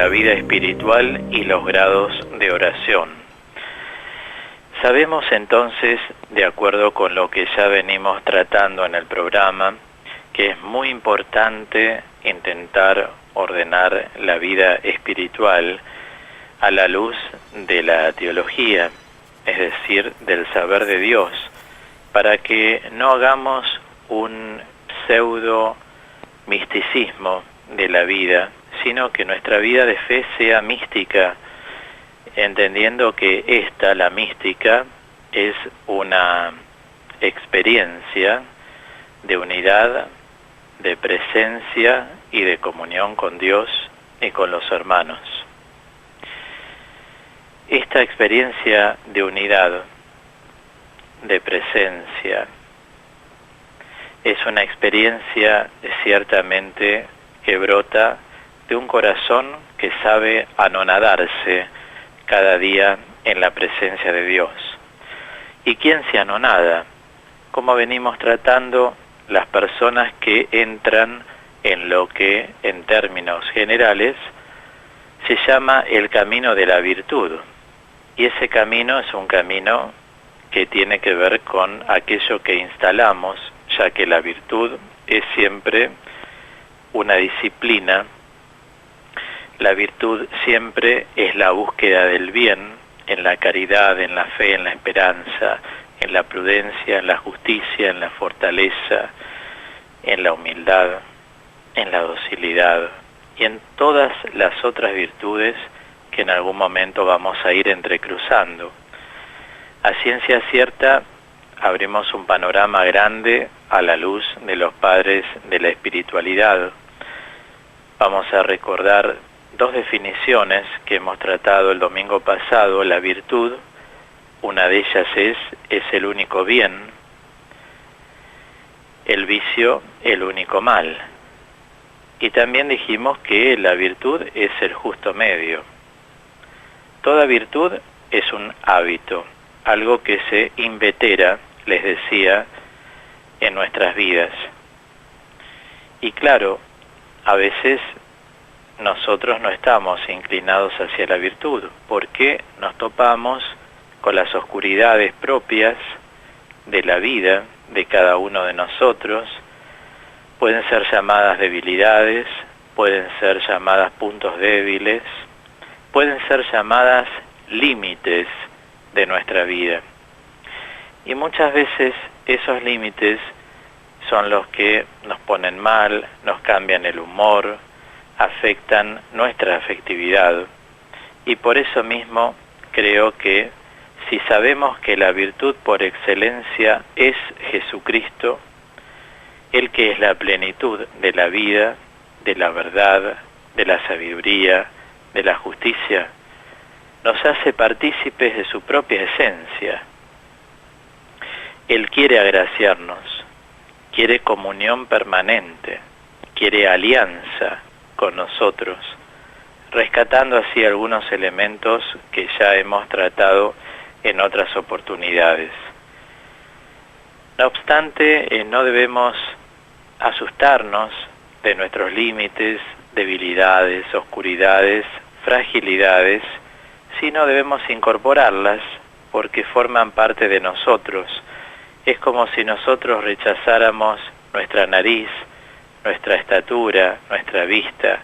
la vida espiritual y los grados de oración. Sabemos entonces, de acuerdo con lo que ya venimos tratando en el programa, que es muy importante intentar ordenar la vida espiritual a la luz de la teología, es decir, del saber de Dios, para que no hagamos un pseudo misticismo de la vida, sino que nuestra vida de fe sea mística, entendiendo que esta, la mística, es una experiencia de unidad, de presencia y de comunión con Dios y con los hermanos. Esta experiencia de unidad, de presencia, es una experiencia ciertamente que brota de un corazón que sabe anonadarse cada día en la presencia de Dios. ¿Y quién se anonada? Como venimos tratando, las personas que entran en lo que, en términos generales, se llama el camino de la virtud. Y ese camino es un camino que tiene que ver con aquello que instalamos, ya que la virtud es siempre una disciplina. La virtud siempre es la búsqueda del bien, en la caridad, en la fe, en la esperanza, en la prudencia, en la justicia, en la fortaleza, en la humildad, en la docilidad y en todas las otras virtudes que en algún momento vamos a ir entrecruzando. A ciencia cierta, abrimos un panorama grande a la luz de los padres de la espiritualidad. Vamos a recordar dos definiciones que hemos tratado el domingo pasado. La virtud, una de ellas es el único bien, el vicio, el único mal. Y también dijimos que la virtud es el justo medio. Toda virtud es un hábito, algo que se invetera, les decía, en nuestras vidas. Y claro, a veces nosotros no estamos inclinados hacia la virtud, porque nos topamos con las oscuridades propias de la vida de cada uno de nosotros. Pueden ser llamadas debilidades, pueden ser llamadas puntos débiles, pueden ser llamadas límites de nuestra vida. Y muchas veces esos límites son los que nos ponen mal, nos cambian el humor, afectan nuestra afectividad. Y por eso mismo creo que si sabemos que la virtud por excelencia es Jesucristo, Él que es la plenitud de la vida, de la verdad, de la sabiduría, de la justicia, nos hace partícipes de su propia esencia. Él quiere agraciarnos, quiere comunión permanente, quiere alianza con nosotros, rescatando así algunos elementos que ya hemos tratado en otras oportunidades. No obstante, no debemos asustarnos de nuestros límites, debilidades, oscuridades, fragilidades, sino debemos incorporarlas porque forman parte de nosotros. Es como si nosotros rechazáramos nuestra nariz, nuestra estatura, nuestra vista.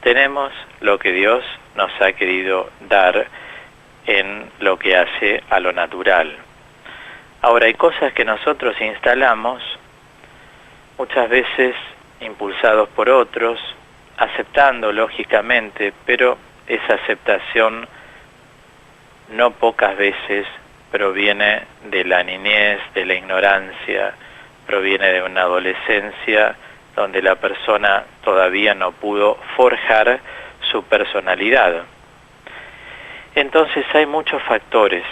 Tenemos lo que Dios nos ha querido dar en lo que hace a lo natural. Ahora, hay cosas que nosotros instalamos, muchas veces impulsados por otros, aceptando lógicamente, pero esa aceptación no pocas veces proviene de la niñez, de la ignorancia, proviene de una adolescencia donde la persona todavía no pudo forjar su personalidad. Entonces hay muchos factores.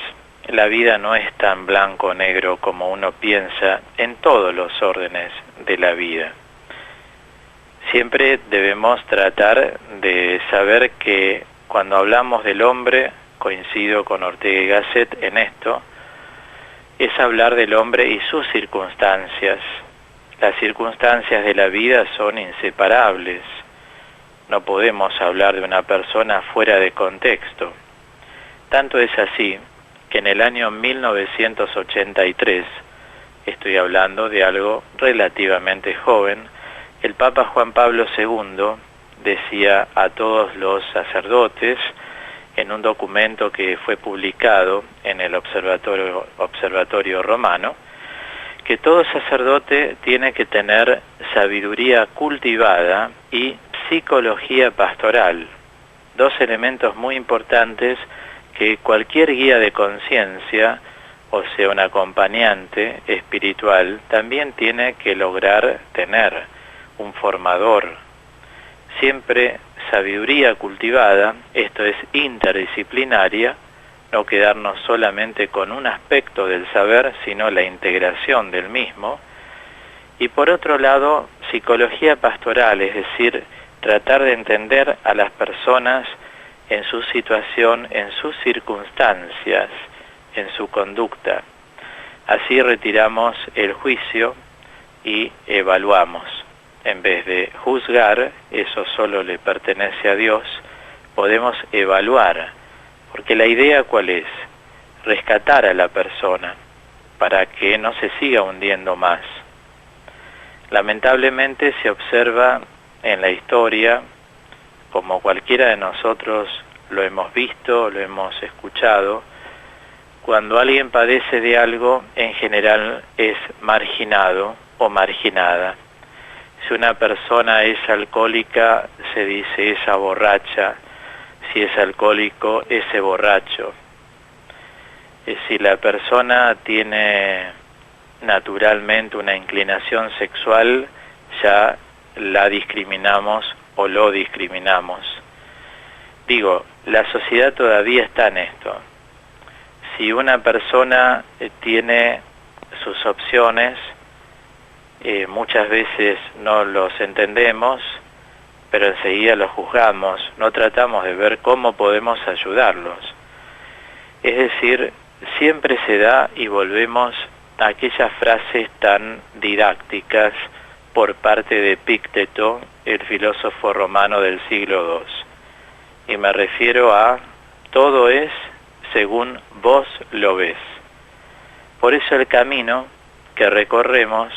La vida no es tan blanco o negro como uno piensa en todos los órdenes de la vida. Siempre debemos tratar de saber que cuando hablamos del hombre, coincido con Ortega y Gasset en esto, es hablar del hombre y sus circunstancias. Las circunstancias de la vida son inseparables. no podemos hablar de una persona fuera de contexto. Tanto es así que en el año 1983, estoy hablando de algo relativamente joven, el Papa Juan Pablo II decía a todos los sacerdotes en un documento que fue publicado en el Observatorio Romano, que todo sacerdote tiene que tener sabiduría cultivada y psicología pastoral, dos elementos muy importantes que cualquier guía de conciencia, o sea, un acompañante espiritual, también tiene que lograr tener, un formador. Siempre sabiduría cultivada, esto es interdisciplinaria, no quedarnos solamente con un aspecto del saber, sino la integración del mismo. Y por otro lado, psicología pastoral, es decir, tratar de entender a las personas en su situación, en sus circunstancias, en su conducta. Así retiramos el juicio y evaluamos. En vez de juzgar, eso solo le pertenece a Dios, podemos evaluar. Porque la idea, ¿cuál es? Rescatar a la persona para que no se siga hundiendo más. Lamentablemente se observa en la historia, como cualquiera de nosotros lo hemos visto, lo hemos escuchado, cuando alguien padece de algo, en general es marginado o marginada. Si una persona es alcohólica, se dice esa borracha. Si es alcohólico, ese borracho. Si la persona tiene naturalmente una inclinación sexual, ya la discriminamos o lo discriminamos. Digo, la sociedad todavía está en esto. Si una persona tiene sus opciones, muchas veces no los entendemos, pero enseguida los juzgamos, no tratamos de ver cómo podemos ayudarlos. Es decir, siempre se da y volvemos a aquellas frases tan didácticas por parte de Epicteto, el filósofo romano del siglo II. Y me refiero a todo es según vos lo ves. Por eso el camino que recorremos,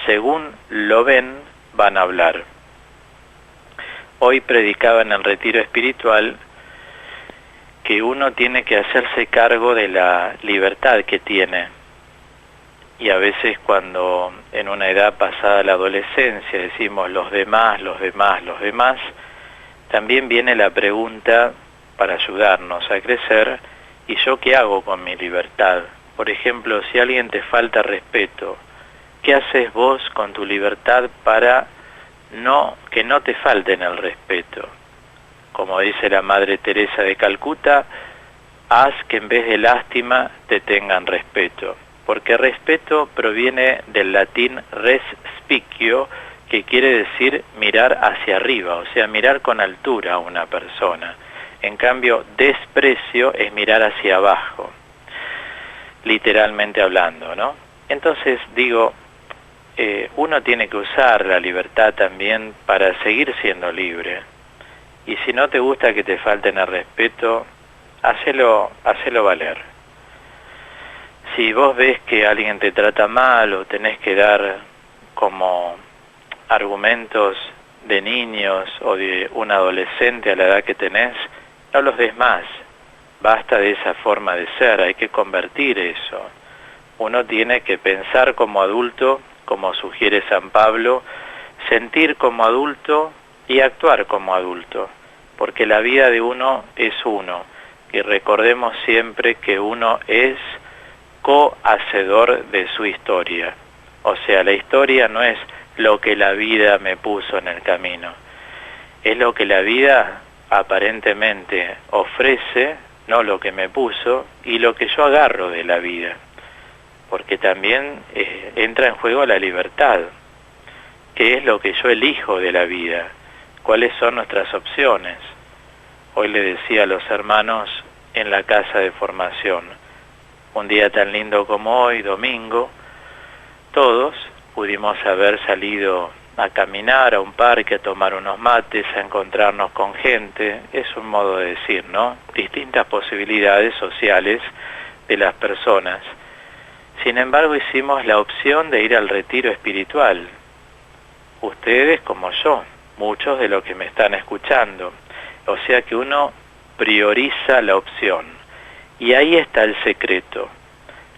según lo ven, van a hablar. Hoy predicaba en el retiro espiritual que uno tiene que hacerse cargo de la libertad que tiene. Y a veces cuando en una edad pasada la adolescencia decimos los demás, los demás, los demás, también viene la pregunta para ayudarnos a crecer, ¿y yo qué hago con mi libertad? Por ejemplo, si alguien te falta respeto, ¿qué haces vos con tu libertad para que no te falten el respeto? Como dice la Madre Teresa de Calcuta, haz que en vez de lástima te tengan respeto. Porque respeto proviene del latín res spicio, que quiere decir mirar hacia arriba, o sea, mirar con altura a una persona. En cambio, desprecio es mirar hacia abajo, literalmente hablando, ¿no? Entonces, digo, uno tiene que usar la libertad también para seguir siendo libre. Y si no te gusta que te falten el respeto, hacelo valer. Si vos ves que alguien te trata mal o tenés que dar como argumentos de niños o de un adolescente a la edad que tenés, no los des más. Basta de esa forma de ser, hay que convertir eso. Uno tiene que pensar como adulto, como sugiere San Pablo, sentir como adulto y actuar como adulto, porque la vida de uno es uno, y recordemos siempre que uno es cohacedor de su historia. O sea, la historia no es lo que la vida me puso en el camino, es lo que la vida aparentemente ofrece, no lo que me puso, y lo que yo agarro de la vida. Porque también entra en juego la libertad, qué es lo que yo elijo de la vida, cuáles son nuestras opciones. Hoy le decía a los hermanos en la casa de formación, un día tan lindo como hoy, domingo, todos pudimos haber salido a caminar a un parque, a tomar unos mates, a encontrarnos con gente. Es un modo de decir, ¿no? Distintas posibilidades sociales de las personas. Sin embargo, hicimos la opción de ir al retiro espiritual. Ustedes como yo, muchos de los que me están escuchando. O sea que uno prioriza la opción. Y ahí está el secreto.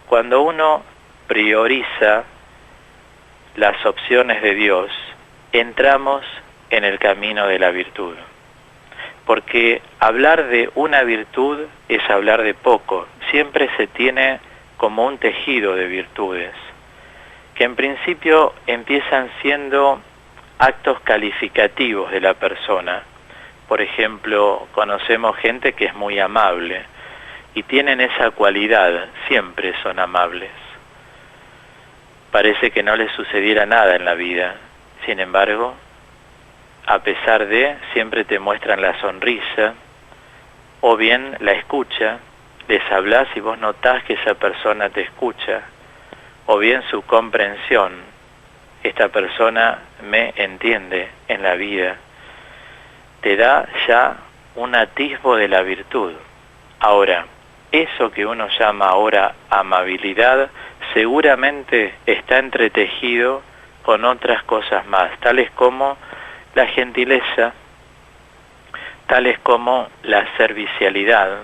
Cuando uno prioriza las opciones de Dios, entramos en el camino de la virtud. Porque hablar de una virtud es hablar de poco. Siempre se tiene como un tejido de virtudes, que en principio empiezan siendo actos calificativos de la persona. Por ejemplo, conocemos gente que es muy amable y tienen esa cualidad, siempre son amables. Parece que no les sucediera nada en la vida, sin embargo, a pesar de, siempre te muestran la sonrisa, o bien la escucha, les hablas y vos notás que esa persona te escucha, o bien su comprensión, esta persona me entiende en la vida, te da ya un atisbo de la virtud. Ahora, eso que uno llama ahora amabilidad, seguramente está entretejido con otras cosas más, tales como la gentileza, tales como la servicialidad,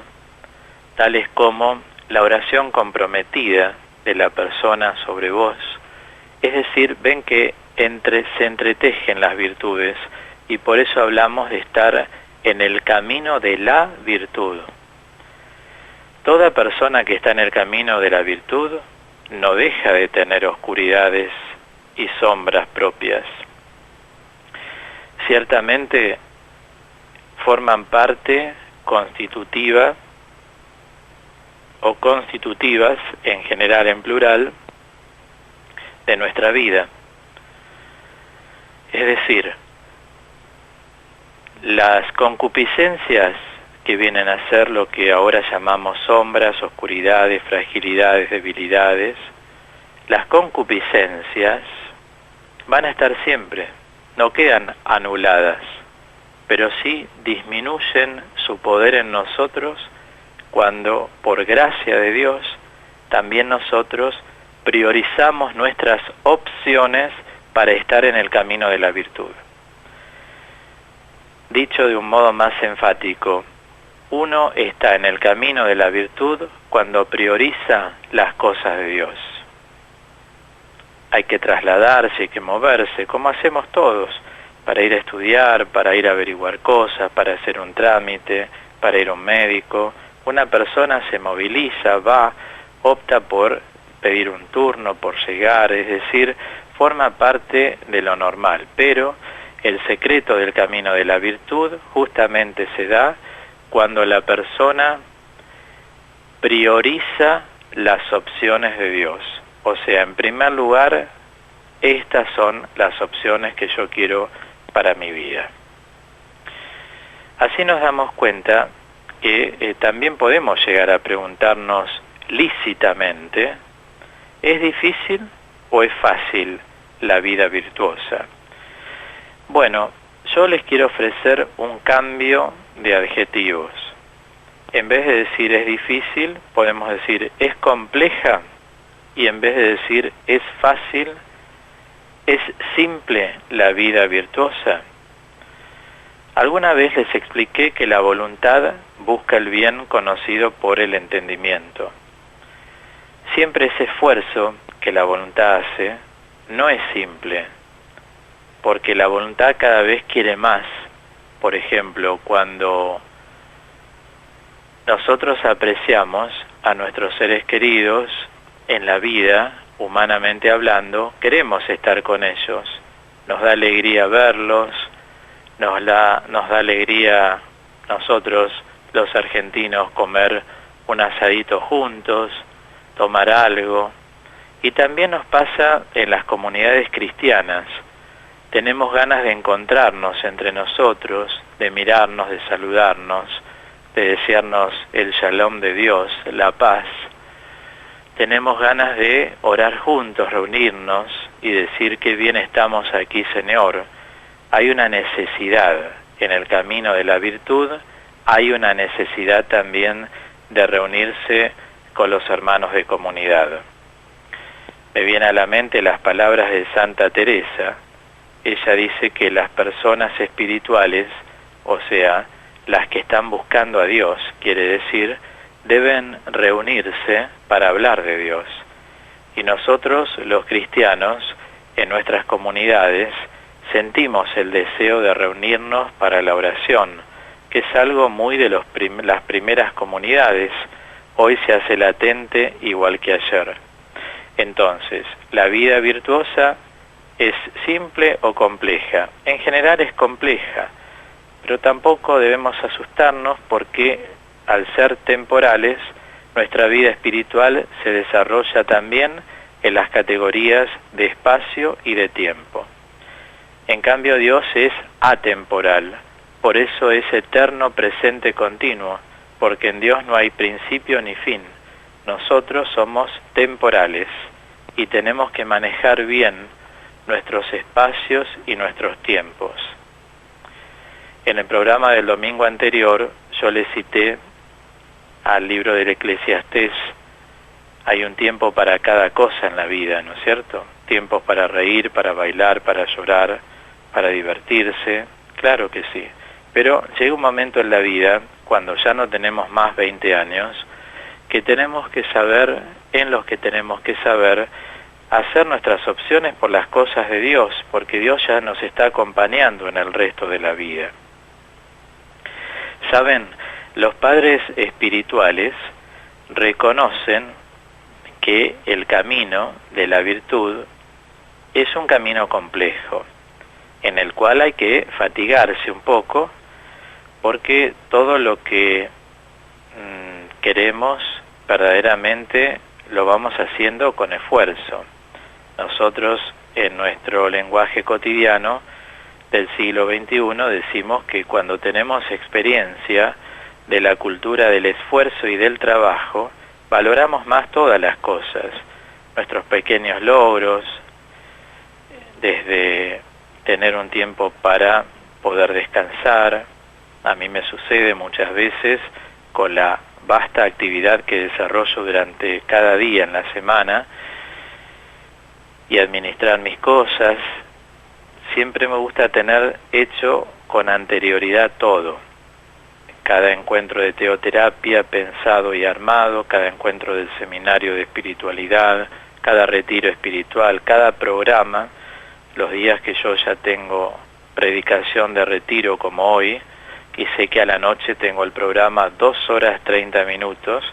tales como la oración comprometida de la persona sobre vos. Es decir, ven que se entretejen las virtudes y por eso hablamos de estar en el camino de la virtud. Toda persona que está en el camino de la virtud no deja de tener oscuridades y sombras propias. Ciertamente forman parte constitutiva o constitutivas, en general en plural, de nuestra vida. Es decir, las concupiscencias que vienen a ser lo que ahora llamamos sombras, oscuridades, fragilidades, debilidades, las concupiscencias van a estar siempre, no quedan anuladas, pero sí disminuyen su poder en nosotros cuando, por gracia de Dios, también nosotros priorizamos nuestras opciones para estar en el camino de la virtud. Dicho de un modo más enfático, uno está en el camino de la virtud cuando prioriza las cosas de Dios. Hay que trasladarse, hay que moverse, como hacemos todos, para ir a estudiar, para ir a averiguar cosas, para hacer un trámite, para ir a un médico. Una persona se moviliza, va, opta por pedir un turno, por llegar, es decir, forma parte de lo normal. Pero el secreto del camino de la virtud justamente se da cuando la persona prioriza las opciones de Dios. O sea, en primer lugar, estas son las opciones que yo quiero para mi vida. Así nos damos cuenta que también podemos llegar a preguntarnos lícitamente, ¿es difícil o es fácil la vida virtuosa? Bueno, yo les quiero ofrecer un cambio de adjetivos. En vez de decir es difícil, podemos decir es compleja, y en vez de decir es fácil, es simple la vida virtuosa. Alguna vez les expliqué que la voluntad busca el bien conocido por el entendimiento. Siempre ese esfuerzo que la voluntad hace no es simple, porque la voluntad cada vez quiere más. Por ejemplo, cuando nosotros apreciamos a nuestros seres queridos en la vida, humanamente hablando, queremos estar con ellos. Nos da alegría verlos, nos da alegría nosotros, los argentinos, comer un asadito juntos, tomar algo. Y también nos pasa en las comunidades cristianas. Tenemos ganas de encontrarnos entre nosotros, de mirarnos, de saludarnos, de desearnos el shalom de Dios, la paz. Tenemos ganas de orar juntos, reunirnos, y decir qué bien estamos aquí, Señor, hay una necesidad en el camino de la virtud, hay una necesidad también de reunirse con los hermanos de comunidad. Me viene a la mente las palabras de Santa Teresa. Ella dice que las personas espirituales, o sea, las que están buscando a Dios, quiere decir, deben reunirse para hablar de Dios. Y nosotros, los cristianos, en nuestras comunidades, sentimos el deseo de reunirnos para la oración, que es algo muy de las primeras comunidades. Hoy se hace latente igual que ayer. Entonces, ¿la vida virtuosa es simple o compleja? En general es compleja, pero tampoco debemos asustarnos porque al ser temporales, nuestra vida espiritual se desarrolla también en las categorías de espacio y de tiempo. En cambio, Dios es atemporal, por eso es eterno, presente, continuo, porque en Dios no hay principio ni fin. Nosotros somos temporales y tenemos que manejar bien nuestros espacios y nuestros tiempos. En el programa del domingo anterior yo le cité al libro del Eclesiastés. Hay un tiempo para cada cosa en la vida, ¿no es cierto? Tiempos para reír, para bailar, para llorar, para divertirse, claro que sí. Pero llega un momento en la vida, cuando ya no tenemos más 20 años, que tenemos que saber, en los que tenemos que saber, hacer nuestras opciones por las cosas de Dios, porque Dios ya nos está acompañando en el resto de la vida. Saben, los padres espirituales reconocen que el camino de la virtud es un camino complejo, en el cual hay que fatigarse un poco, porque todo lo que queremos verdaderamente lo vamos haciendo con esfuerzo. Nosotros en nuestro lenguaje cotidiano del siglo XXI decimos que cuando tenemos experiencia de la cultura del esfuerzo y del trabajo, valoramos más todas las cosas, nuestros pequeños logros, desde tener un tiempo para poder descansar. A mí me sucede muchas veces con la vasta actividad que desarrollo durante cada día en la semana y administrar mis cosas. Siempre me gusta tener hecho con anterioridad todo. Cada encuentro de teoterapia pensado y armado, cada encuentro del seminario de espiritualidad, cada retiro espiritual, cada programa. Los días que yo ya tengo predicación de retiro como hoy, y sé que a la noche tengo el programa 2 horas 30 minutos,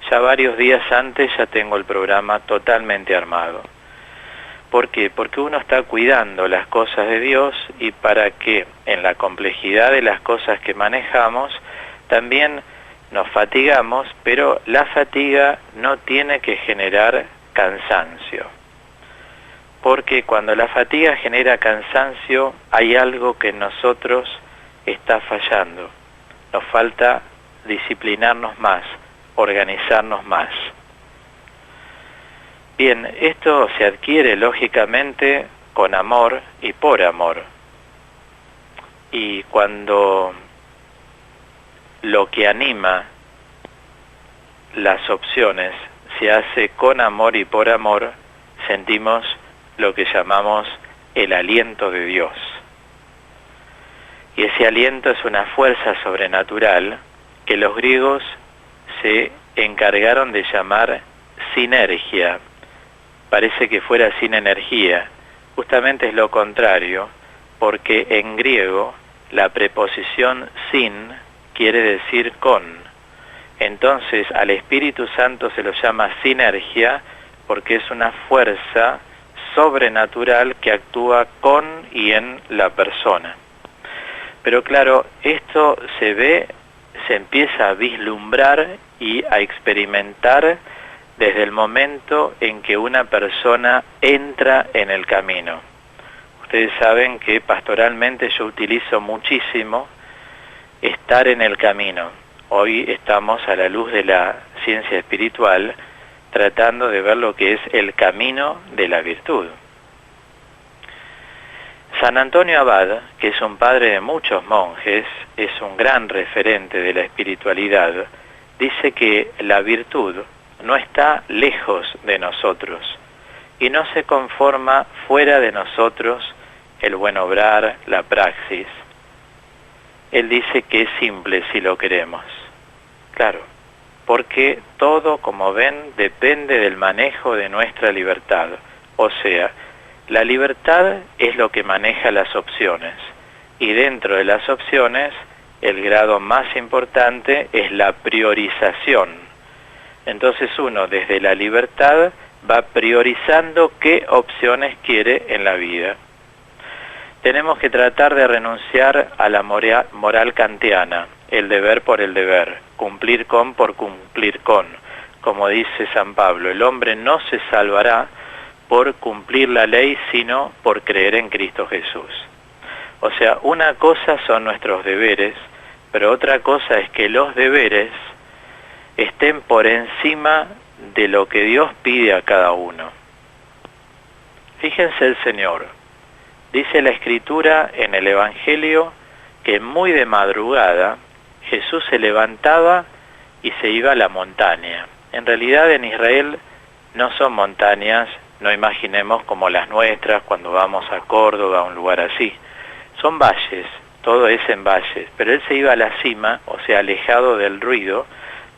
ya varios días antes ya tengo el programa totalmente armado. ¿Por qué? Porque uno está cuidando las cosas de Dios y para que en la complejidad de las cosas que manejamos también nos fatigamos, pero la fatiga no tiene que generar cansancio. Porque cuando la fatiga genera cansancio, hay algo que en nosotros está fallando. Nos falta disciplinarnos más, organizarnos más. Bien, esto se adquiere lógicamente con amor y por amor. Y cuando lo que anima las opciones se hace con amor y por amor, sentimos lo que llamamos el aliento de Dios. Y ese aliento es una fuerza sobrenatural que los griegos se encargaron de llamar sinergia. Parece que fuera sin energía. Justamente es lo contrario, porque en griego la preposición sin quiere decir con. Entonces al Espíritu Santo se lo llama sinergia porque es una fuerza sobrenatural que actúa con y en la persona. Pero claro, esto se empieza a vislumbrar y a experimentar desde el momento en que una persona entra en el camino. Ustedes saben que pastoralmente yo utilizo muchísimo estar en el camino. Hoy estamos a la luz de la ciencia espiritual tratando de ver lo que es el camino de la virtud. San Antonio Abad, que es un padre de muchos monjes, es un gran referente de la espiritualidad, dice que la virtud no está lejos de nosotros y no se conforma fuera de nosotros el buen obrar, la praxis. Él dice que es simple si lo queremos. Claro, porque todo, como ven, depende del manejo de nuestra libertad. O sea, la libertad es lo que maneja las opciones, y dentro de las opciones, el grado más importante es la priorización. Entonces uno, desde la libertad, va priorizando qué opciones quiere en la vida. Tenemos que tratar de renunciar a la moral kantiana, el deber por el deber, cumplir con por cumplir con. Como dice San Pablo, el hombre no se salvará por cumplir la ley, sino por creer en Cristo Jesús. O sea, una cosa son nuestros deberes, pero otra cosa es que los deberes estén por encima de lo que Dios pide a cada uno. Fíjense el Señor. Dice la Escritura en el Evangelio que muy de madrugada Jesús se levantaba y se iba a la montaña. En realidad en Israel no son montañas, no imaginemos como las nuestras cuando vamos a Córdoba, a un lugar así. Son valles, todo es en valles, pero él se iba a la cima, o sea, alejado del ruido,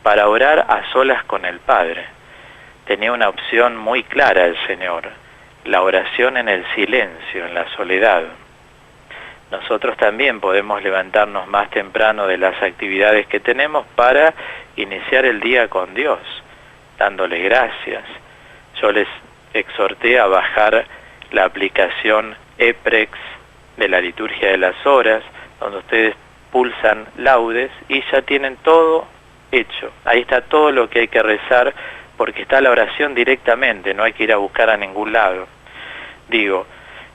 para orar a solas con el Padre. Tenía una opción muy clara el Señor, la oración en el silencio, en la soledad. Nosotros también podemos levantarnos más temprano de las actividades que tenemos para iniciar el día con Dios, dándole gracias. Yo les exhorté a bajar la aplicación EPREX de la liturgia de las horas, donde ustedes pulsan laudes y ya tienen todo hecho. Ahí está todo lo que hay que rezar, porque está la oración directamente, no hay que ir a buscar a ningún lado. Digo,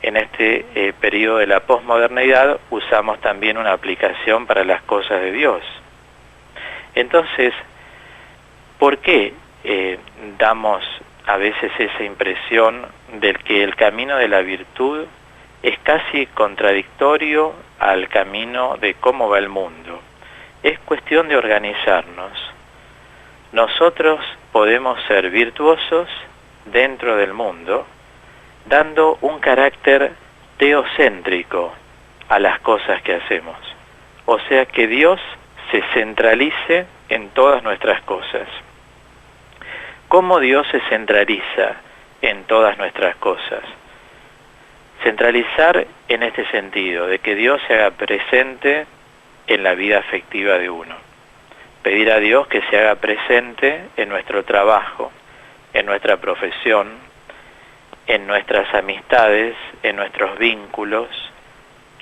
en este periodo de la posmodernidad usamos también una aplicación para las cosas de Dios. Entonces, ¿por qué damos a veces esa impresión de que el camino de la virtud es casi contradictorio al camino de cómo va el mundo? Es cuestión de organizarnos. Nosotros podemos ser virtuosos dentro del mundo, dando un carácter teocéntrico a las cosas que hacemos. O sea, que Dios se centralice en todas nuestras cosas. ¿Cómo Dios se centraliza en todas nuestras cosas? Centralizar en este sentido, de que Dios se haga presente en la vida afectiva de uno. Pedir a Dios que se haga presente en nuestro trabajo, en nuestra profesión, en nuestras amistades, en nuestros vínculos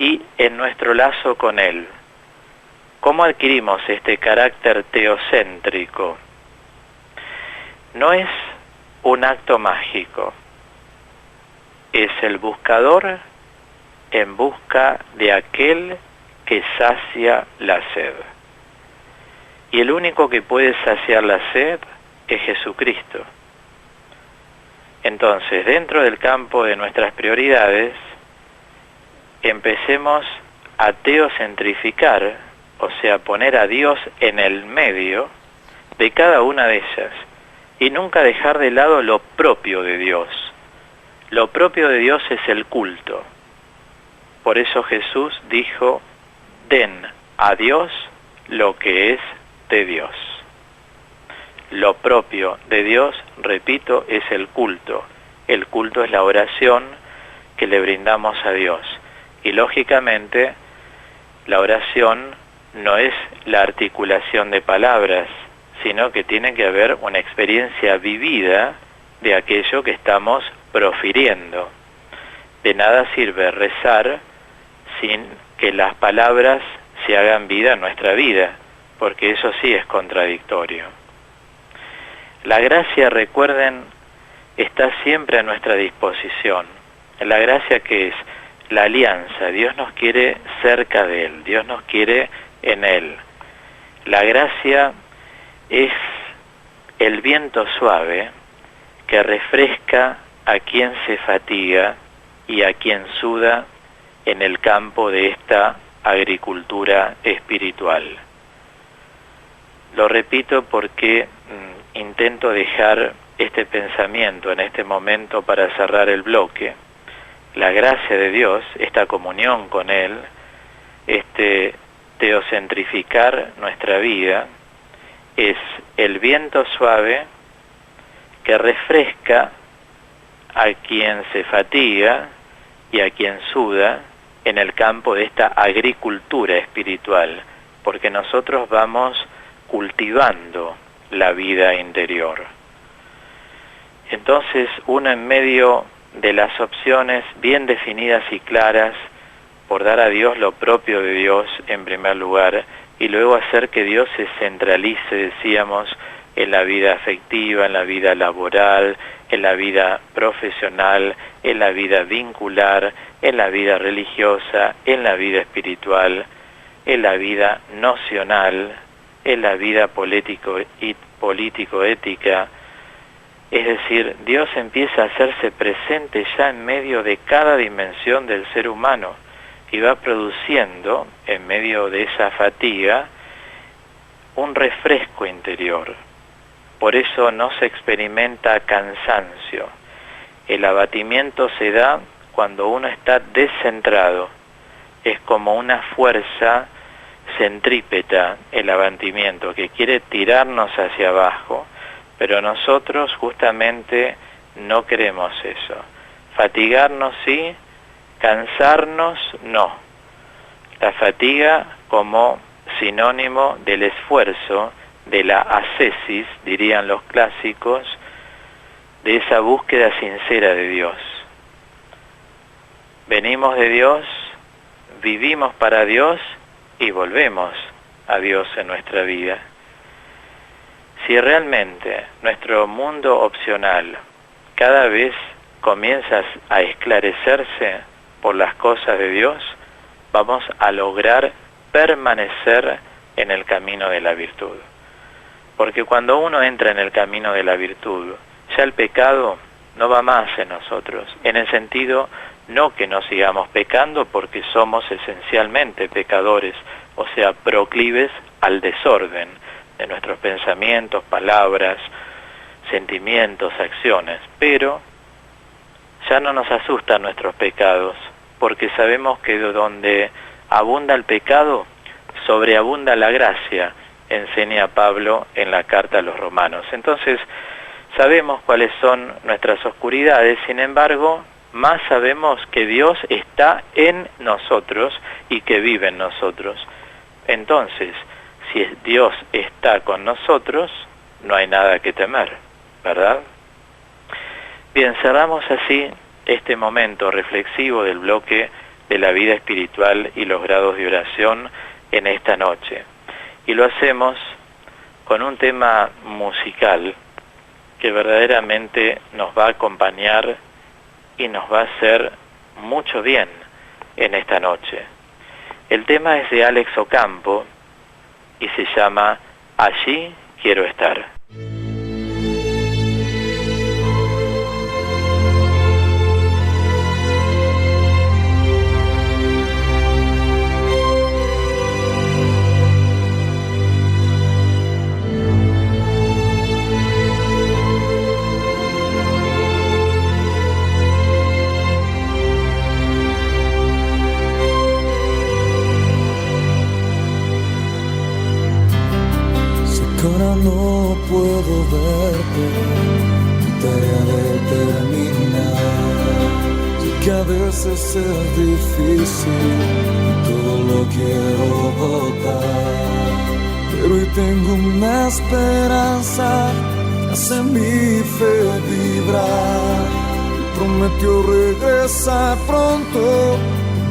y en nuestro lazo con Él. ¿Cómo adquirimos este carácter teocéntrico? No es un acto mágico, es el buscador en busca de aquel que sacia la sed. Y el único que puede saciar la sed es Jesucristo. Entonces, dentro del campo de nuestras prioridades, empecemos a teocentrificar, o sea, poner a Dios en el medio de cada una de ellas, y nunca dejar de lado lo propio de Dios. Lo propio de Dios es el culto. Por eso Jesús dijo, den a Dios lo que es de Dios. Lo propio de Dios, repito, es el culto. El culto es la oración que le brindamos a Dios. Y lógicamente, la oración no es la articulación de palabras, sino que tiene que haber una experiencia vivida de aquello que estamos profiriendo. De nada sirve rezar sin que las palabras se hagan vida en nuestra vida, porque eso sí es contradictorio. La gracia, recuerden, está siempre a nuestra disposición. La gracia, que es la alianza, Dios nos quiere cerca de Él, Dios nos quiere en Él. La gracia es el viento suave que refresca a quien se fatiga y a quien suda en el campo de esta agricultura espiritual. Lo repito porque intento dejar este pensamiento en este momento para cerrar el bloque. La gracia de Dios, esta comunión con Él, este teocentrificar nuestra vida, es el viento suave que refresca a quien se fatiga y a quien suda en el campo de esta agricultura espiritual, porque nosotros vamos cultivando la vida interior. Entonces, uno en medio de las opciones bien definidas y claras, por dar a Dios lo propio de Dios en primer lugar, y luego hacer que Dios se centralice, decíamos, en la vida afectiva, en la vida laboral, en la vida profesional, en la vida vincular, en la vida religiosa, en la vida espiritual, en la vida nocional, en la vida político-ética. Es decir, Dios empieza a hacerse presente ya en medio de cada dimensión del ser humano y va produciendo, en medio de esa fatiga, un refresco interior. Por eso no se experimenta cansancio. El abatimiento se da cuando uno está descentrado. Es como una fuerza centrípeta el abatimiento que quiere tirarnos hacia abajo, pero nosotros justamente no queremos eso. Fatigarnos sí, cansarnos no. La fatiga como sinónimo del esfuerzo, de la ascesis, dirían los clásicos, de esa búsqueda sincera de Dios. Venimos de Dios, vivimos para Dios y volvemos a Dios en nuestra vida. Si realmente nuestro mundo opcional cada vez comienza a esclarecerse por las cosas de Dios, vamos a lograr permanecer en el camino de la virtud. Porque cuando uno entra en el camino de la virtud, ya el pecado no va más en nosotros, en el sentido no que no sigamos pecando porque somos esencialmente pecadores, o sea, proclives al desorden de nuestros pensamientos, palabras, sentimientos, acciones, pero ya no nos asustan nuestros pecados, porque sabemos que donde abunda el pecado, sobreabunda la gracia, enseña Pablo en la carta a los Romanos. Entonces, sabemos cuáles son nuestras oscuridades, sin embargo, más sabemos que Dios está en nosotros y que vive en nosotros. Entonces, si Dios está con nosotros, no hay nada que temer, ¿verdad? Bien, cerramos así este momento reflexivo del bloque de la vida espiritual y los grados de oración en esta noche. Y lo hacemos con un tema musical que verdaderamente nos va a acompañar y nos va a hacer mucho bien en esta noche. El tema es de Alex Ocampo y se llama Allí quiero estar. No puedo verte, mi tarea de terminar. Sé que a veces es difícil, todo lo quiero botar, pero hoy tengo una esperanza que hace mi fe vibrar. Prometió regresar pronto,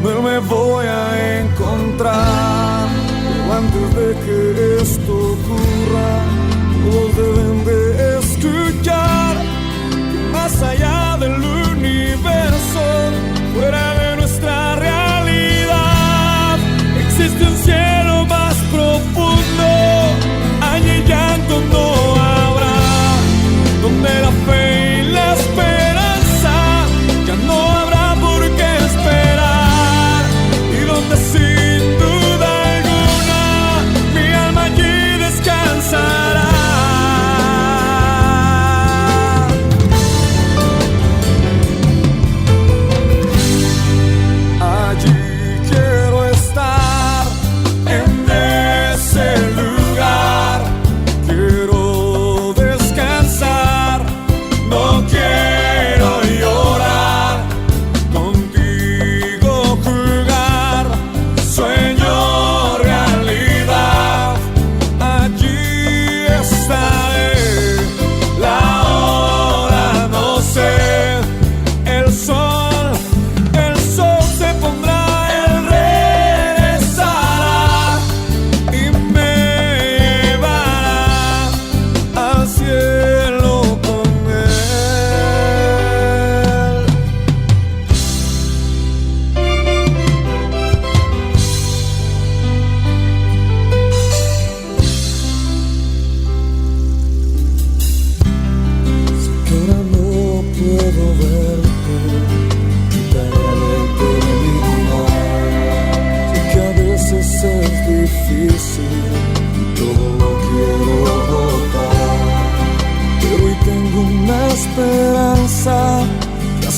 no me voy a encontrar. Pero antes de que esto ocurra, todos deben de escuchar que más allá del universo, fuera de nuestra realidad, existe un cielo más profundo. Allí llanto no habrá, donde la fe y la esperanza ya no habrá por qué esperar.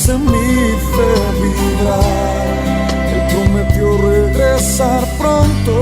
hace mi fe vibrar. Él prometió regresar pronto